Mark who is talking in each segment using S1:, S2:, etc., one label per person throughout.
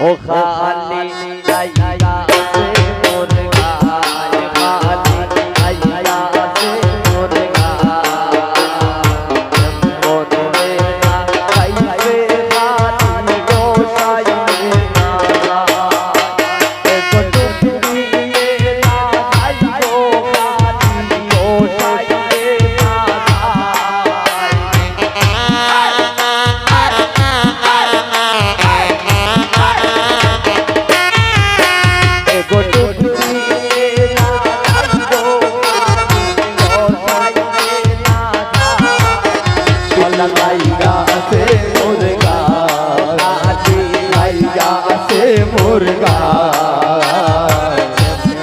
S1: ओ खाली आया से मुर्गा खाली आया से मुर्गा मोन मेरा कैसे खाली गोसाई मेरा एक टुकड़ी मेरा आयो खाली गोसाई मेरा
S2: मुर्गा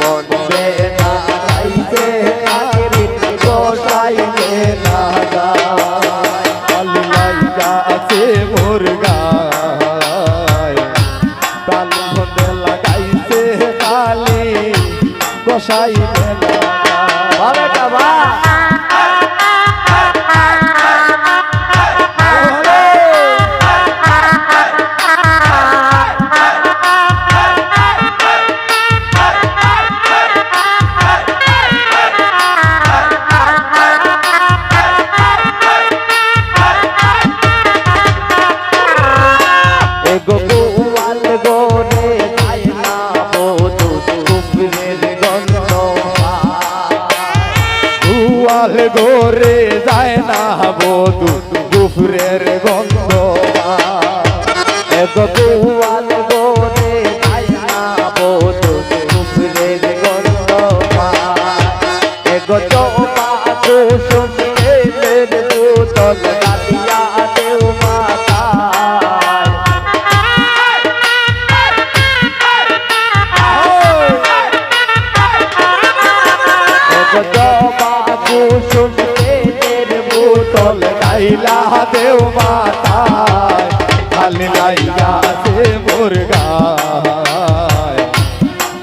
S2: मन बेना कैसे आखिरी गोसाई लेना अल्लाह से मुर्गा ताल भोंदे लगाइसे काली गोसाई लेना
S1: बाबा का बा गोपाल गोरे जायना बोधु गुफरेर गंध
S2: गोपाल गोरे जायना बोधु गुफरेर गंध
S1: गोपाल गोरे जायना बोधु गुफरेर गंध एगो चोपा कुसुम तेलेर बोतल गालिया देव माता कुसुम तेलेर बोतल
S2: गाइला देव माता खाली लाइया से मुर्गा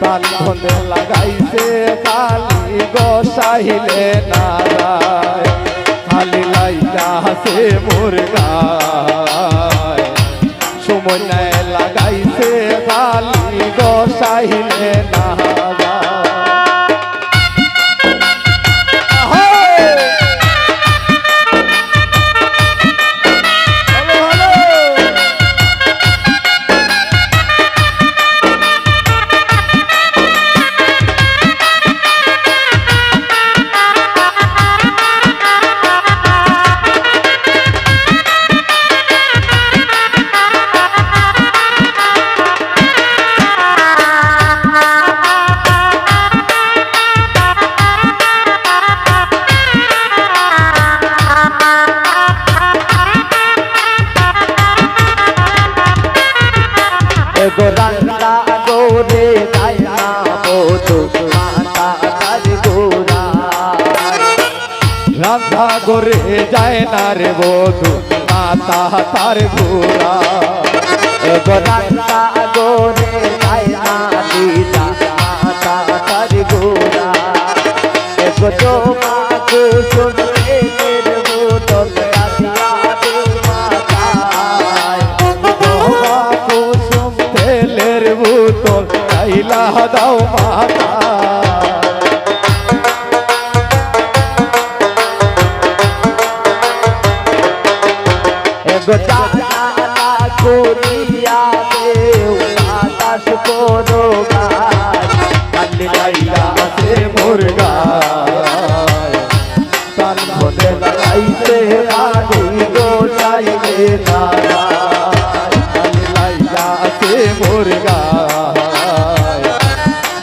S2: ताल भोंदे लगाइसे काली गोसाइले नाराय खाली लाइया से मुर्गा सुमने लगाइसे काली गोसाइले नाराय
S1: गोरंदा गोरे जायना बोधु माता तार गोरा
S2: राधा गोरे जायना रे बोधु माता तार गोरा
S1: गोरंदा गोरे जायना दीदा माता तार गोरा एगो चोपा कुसुम तेलेर बोतल गालिया देव माता
S2: कुसुम तेलेर बोतल गाइला दाও माता
S1: एगो चाला कुरिया देव आकाश को
S2: खाली लाइया से मुर्गा ताल भोंदे लगाइसे काली गोसाई लेना खाली लाइया से मुर्गा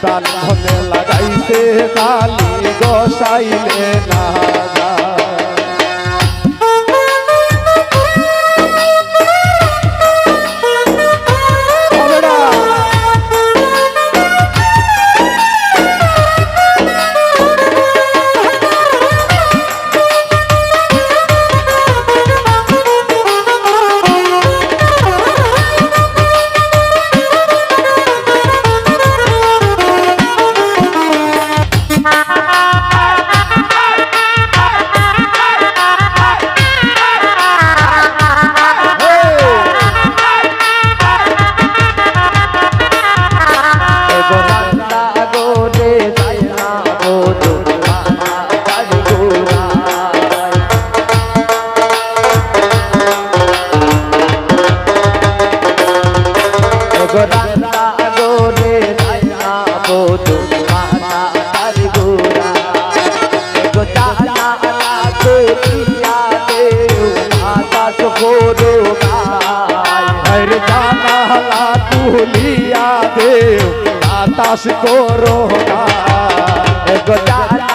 S2: ताल भोंदे लगाइसे काली गोसाई लेना
S1: গোরান্দা গোরে রাইনা বধু মাতা তার গোরা গো জানা করিয়া দেও আকাশ করো
S2: হর জানালা তুলিয়া দেও বাতাস করো
S1: গো জানা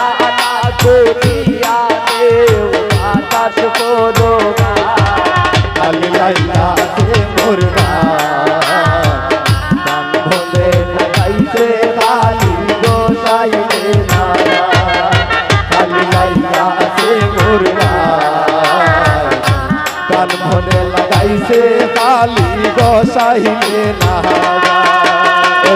S1: করিয়া দেও আকাশ করো
S2: খালি লাইলা সে মোর গান
S1: ভোলে লাগাইছে কালী গোসাইলে না
S2: খালি লাইলা সে মোর গান মনে লাগাইছে কালি গোসাইলে না
S1: গো